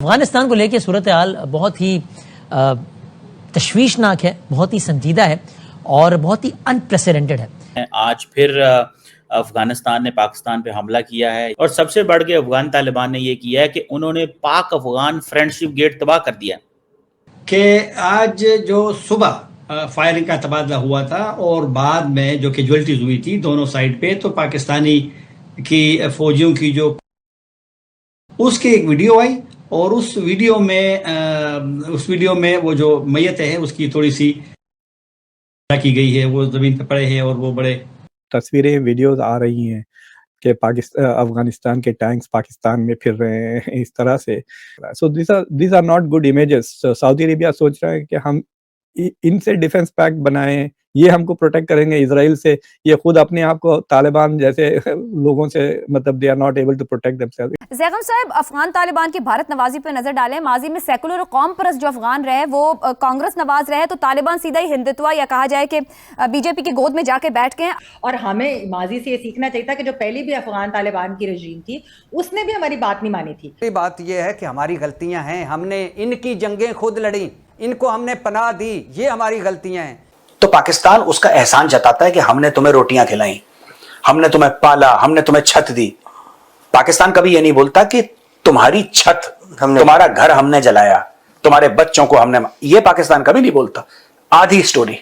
अफगानिस्तान को लेकर सूरत हाल बहुत ही तशवीशनाक है, बहुत ही संजीदा है और बहुत ही अनप्रेसिडेंटेड है। आज फिर अफगानिस्तान ने पाकिस्तान पे हमला किया है और सबसे बढ़ के अफगान तालिबान ने ये किया है कि उन्होंने पाक अफगान फ्रेंडशिप गेट तबाह कर दिया कि आज जो सुबह फायरिंग का तबादला हुआ था और बाद में जो कैजुअल्टीज हुई थी दोनों साइड पे, तो पाकिस्तानी की फौजियों की जो उसकी एक वीडियो आई और उस वीडियो में वो जो मैयत है उसकी थोड़ी सी की गई है, वो जमीन पे पड़े हैं और वो बड़े तस्वीरें वीडियोस आ रही हैं कि अफगानिस्तान के टैंक्स पाकिस्तान में फिर रहे हैं इस तरह से। So this are not good images. Saudi Arabia सोच रहा है कि हम इनसे डिफेंस पैक्ट बनाएं, ये हमको प्रोटेक्ट करेंगे इजराइल से। ये खुद अपने आप को तालिबान जैसे लोगों से मतलब they are not able to protect themselves. Zaigham sahab, Afghan Taliban की भारत नवाजी पर नजर डालें। माजी में सेकुलर और कौम परस्त जो अफगान रहे वो कांग्रेस नवाज रहे, तो तालिबान सीधा ही हिंदुत्व या कहा जाए कि बीजेपी की गोद में जाके बैठ गए। और हमें माजी से ये सीखना चाहिए था कि जो पहली भी अफगान तालिबान की रजीम थी उसने भी हमारी बात नहीं मानी थी। बात यह है कि हमारी गलतियां हैं, हमने इनकी जंगें खुद लड़ी, इनको हमने पनाह दी, ये हमारी गलतियां हैं। तो पाकिस्तान उसका एहसान जताता है कि हमने तुम्हें रोटियां खिलाई, हमने तुम्हें पाला, हमने तुम्हें छत दी। पाकिस्तान कभी यह नहीं बोलता कि तुम्हारी छत, तुम्हारा घर हमने जलाया, तुम्हारे बच्चों को हमने, ये पाकिस्तान कभी नहीं बोलता। आधी स्टोरी,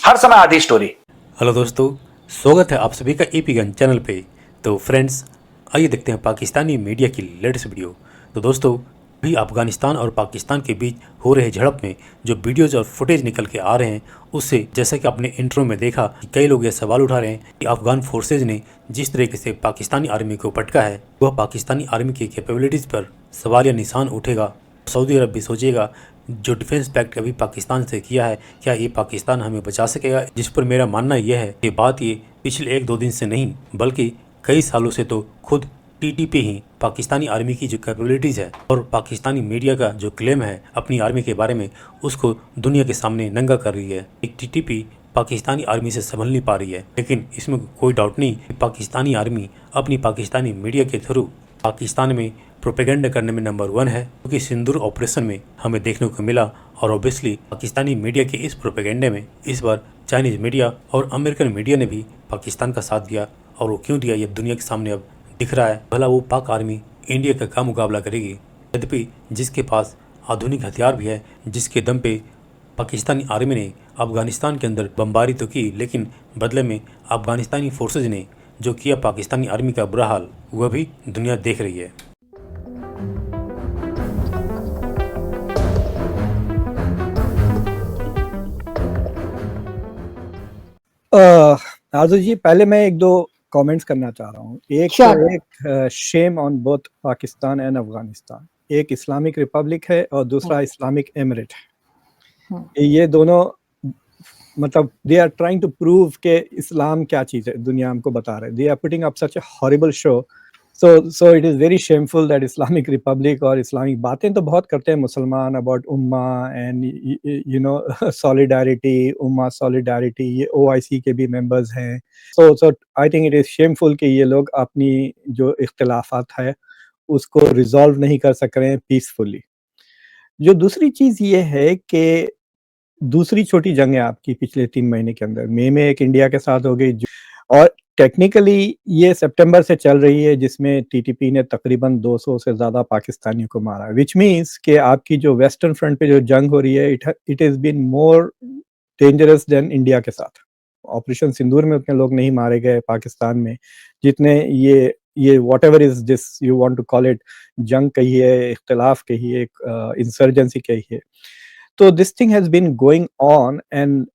हर समय आधी स्टोरी। हेलो दोस्तों, स्वागत है आप सभी का एपी गन चैनल पे। तो फ्रेंड्स, आइए देखते हैं पाकिस्तानी मीडिया की लेटेस्ट वीडियो। तो दोस्तों, भी अफगानिस्तान और पाकिस्तान के बीच हो रहे झड़प में जो वीडियोज़ और फुटेज निकल के आ रहे हैं, उससे जैसा कि आपने इंट्रो में देखा कि कई लोग ये सवाल उठा रहे हैं कि अफगान फोर्सेज ने जिस तरीके से पाकिस्तानी आर्मी को पटका है, वह पाकिस्तानी आर्मी की कैपेबिलिटीज़ पर सवाल या निशान उठेगा। सऊदी अरब भी सोचेगा जो डिफेंस पैक्ट अभी पाकिस्तान से किया है, क्या ये पाकिस्तान हमें बचा सकेगा? जिस पर मेरा मानना यह है कि बात ये पिछले 1-2 दिन से नहीं बल्कि कई सालों से तो खुद टीटीपी ही पाकिस्तानी आर्मी की जो कैपेबिलिटीज़ है और पाकिस्तानी मीडिया का जो क्लेम है अपनी आर्मी के बारे में, उसको दुनिया के सामने नंगा कर रही है। एक टीटीपी पाकिस्तानी आर्मी से संभल नहीं पा रही है, लेकिन इसमें कोई डाउट नहीं कि पाकिस्तानी आर्मी अपनी पाकिस्तानी मीडिया के थ्रू पाकिस्तान में प्रोपेगेंडा करने में नंबर 1 है, क्योंकि सिंदूर ऑपरेशन में हमें देखने को मिला। और ऑब्वियसली पाकिस्तानी मीडिया के इस प्रोपेगेंडे में इस बार चाइनीज़ मीडिया और अमेरिकन मीडिया ने भी पाकिस्तान का साथ दिया, और वो क्यों दिया ये दुनिया के सामने अब दिख रहा है। भला वो पाक आर्मी इंडिया का मुकाबला करेगी? यद्यपि जिसके पास आधुनिक हथियार भी है, जिसके दम पे पाकिस्तानी आर्मी ने अफगानिस्तान के अंदर बमबारी तो की, लेकिन बदले में अफगानिस्तानी फोर्सेज ने जो किया पाकिस्तानी आर्मी का बुरा हाल, वह भी दुनिया देख रही है। आरजू जी, पहले मैं 1-2 कमेंट्स करना चाह रहा हूँ। एक shame on both Pakistan and Afghanistan. एक इस्लामिक रिपब्लिक है और दूसरा इस्लामिक एमिरेट है। ये दोनों मतलब they are trying to prove के इस्लाम क्या चीज़ है, दुनिया हमको बता रहे हैं। They are putting up such a horrible show. So it is very shameful that Islamic republic और इस्लामिक बातें तो बहुत करते हैं मुसलमान अबाउट उम्मा एंड यू नो सॉलिडारिटी, उम्मा सॉलिडारिटी। ये OIC के भी मेंबर्स हैं। So I think it is shameful कि ये लोग अपनी जो इख्तिलाफात है उसको रिजॉल्व नहीं कर सक रहे हैं पीसफुली। जो दूसरी चीज़ ये है कि दूसरी छोटी जंग है आपकी पिछले 3 महीने के अंदर। मई में एक इंडिया के साथ हो गई और टेक्निकली ये सितंबर से चल रही है, जिसमें टीटीपी ने तकरीबन 200 से ज़्यादा पाकिस्तानियों को मारा। विच मीन्स कि आपकी जो वेस्टर्न फ्रंट पे जो जंग हो रही है, it is been more dangerous than India के साथ। ऑपरेशन सिंदूर में उतने लोग नहीं मारे गए पाकिस्तान में जितने ये whatever is this you want to call it, जंग कहिए, इख्तिलाफ कहिए, इंसर्जेंसी कहिए। तो this thing has been going on and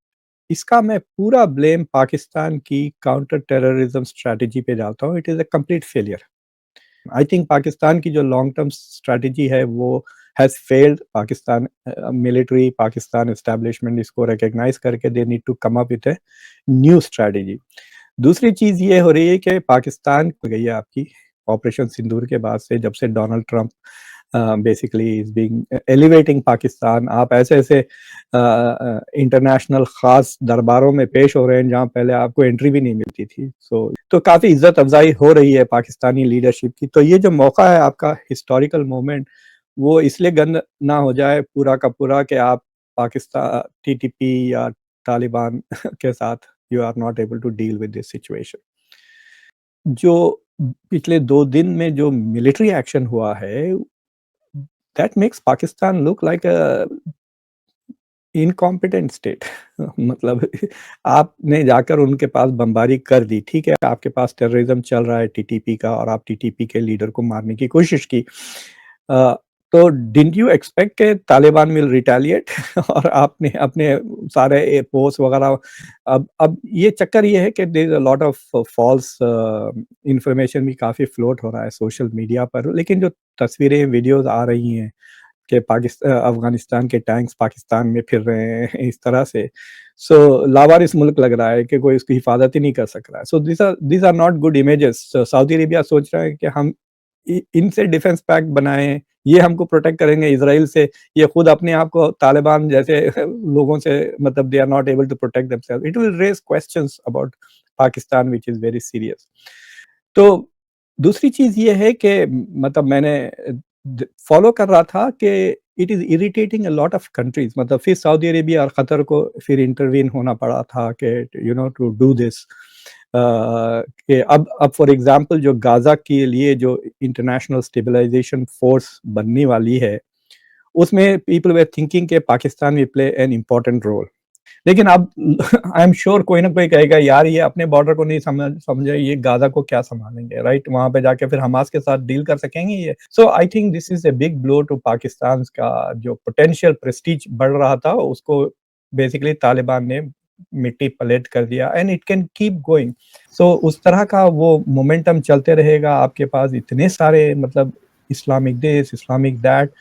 इसका मैं पूरा ब्लेम पाकिस्तान की काउंटर टेररिज्म स्ट्रैटेजी पे डालता हूँ। It is a complete failure. I think Pakistan की जो लॉन्ग टर्म स्ट्रैटेजी है वो has failed. Pakistan military, Pakistan establishment इसको रिकग्नाइज करके they need to come up with a new strategy. दूसरी चीज़ ये हो रही है कि पाकिस्तान गई है आपकी ऑपरेशन सिंदूर के बाद से, जब से Donald Trump basically is being elevating Pakistan. आप ऐसे ऐसे इंटरनेशनल खास दरबारों में पेश हो रहे हैं जहां पहले आपको एंट्री भी नहीं मिलती थी। तो काफ़ी इज्जत अफजाई हो रही है पाकिस्तानी लीडरशिप की। तो ये जो मौका है आपका हिस्टोरिकल मोमेंट, वो इसलिए गंद ना हो जाए पूरा का पूरा कि आप पाकिस्तान टीटीपी या तालिबान के साथ you are not able to deal with this situation. जो पिछले 2 दिन में जो मिलिट्री एक्शन हुआ है, that makes Pakistan look like a incompetent state. मतलब आपने जाकर उनके पास बमबारी कर दी, ठीक है, आपके पास टेररिज्म चल रहा है टीटीपी का और आप टीटीपी के लीडर को मारने की कोशिश की। तो डिडंट यू एक्सपेक्ट के तालिबान विल रिटेलिएट और आपने अपने सारे पोस्ट वगैरह अब ये चक्कर ये है कि there is a lot of false information भी काफ़ी फ्लोट हो रहा है सोशल मीडिया पर, लेकिन जो तस्वीरें वीडियोज़ आ रही हैं कि अफ़गानिस्तान के टैंक्स पाकिस्तान में फिर रहे हैं इस तरह से, सो लावारिस मुल्क लग रहा है कि कोई उसकी हिफाजत ही नहीं कर सक रहा है। So these are not good images. Saudi Arabia सोच रहा है कि हम इनसे डिफेंस पैक्ट बनाएं, ये हमको प्रोटेक्ट करेंगे इसराइल से, ये खुद अपने आप को तालिबान जैसे लोगों से मतलब they are not able to protect themselves. It will raise questions about Pakistan which is very serious. तो दूसरी चीज ये है कि मतलब मैंने फॉलो कर रहा था कि it is irritating a lot of countries, मतलब फिर सऊदी अरेबिया और कतर को फिर इंटरवीन होना पड़ा था कि you know to do this. कि अब फॉर एग्जांपल जो गाजा के लिए जो इंटरनेशनल स्टेबलाइजेशन फोर्स बनने वाली है, उसमें पीपल वर थिंकिंग कि Pakistan will play an important role, लेकिन अब आई एम श्योर कोई ना कोई कहेगा यार ये अपने बॉर्डर को नहीं समझे, ये गाजा को क्या संभालेंगे, राइट? वहां पे जाके फिर हमास के साथ डील कर सकेंगे ये? So I think this is a big blow to Pakistan का जो पोटेंशियल प्रेस्टीज बढ़ रहा था, उसको बेसिकली तालिबान ने मिट्टी पलेट कर दिया and it can keep going. So उस तरह का वो मोमेंटम चलते रहेगा। आपके पास इतने सारे मतलब इस्लामिक दिस इस्लामिक दैट,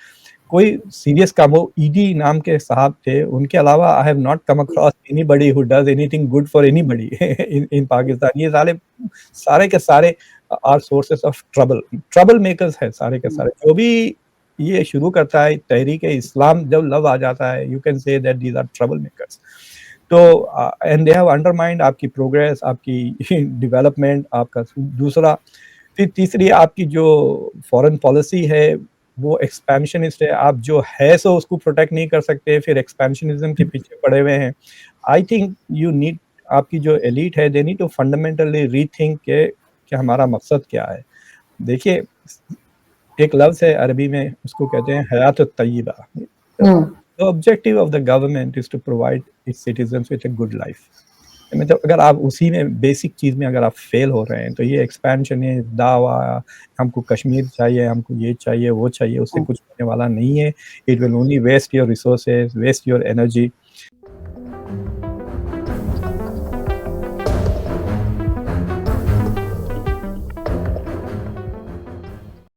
कोई सीरियस काम, वो ईडी नाम के साहब थे, उनके अलावा I have not come across anybody who does anything good for anybody in Pakistan. ये सारे के सारे are sources of trouble makers है सारे के सारे। जो भी ये शुरू करता है तहरीक इस्लाम, जब लव आ जाता है you can say that these are trouble makers. तो एंड दे हैव अंडरमाइंड आपकी प्रोग्रेस, आपकी डेवलपमेंट, आपका दूसरा। फिर तीसरी आपकी जो फॉरेन पॉलिसी है वो एक्सपेंशनिस्ट है। आप जो है सो उसको प्रोटेक्ट नहीं कर सकते, फिर एक्सपेंशनिज्म के पीछे पड़े हुए हैं। आई थिंक यू नीड, आपकी जो एलीट है they need to fundamentally rethink कि हमारा मकसद क्या है। देखिए एक लफ्ज़ है अरबी में, उसको कहते हैं हयात तय्यबा। The objective of the government is to provide its citizens with a good life. मतलब अगर आप उसी में बेसिक चीज़ में अगर आप फेल हो रहे हैं तो ये एक्सपेंशन है, दावा हमको कश्मीर चाहिए, हमको ये चाहिए, वो चाहिए, उससे कुछ होने वाला नहीं है। It will only waste your resources, waste your energy.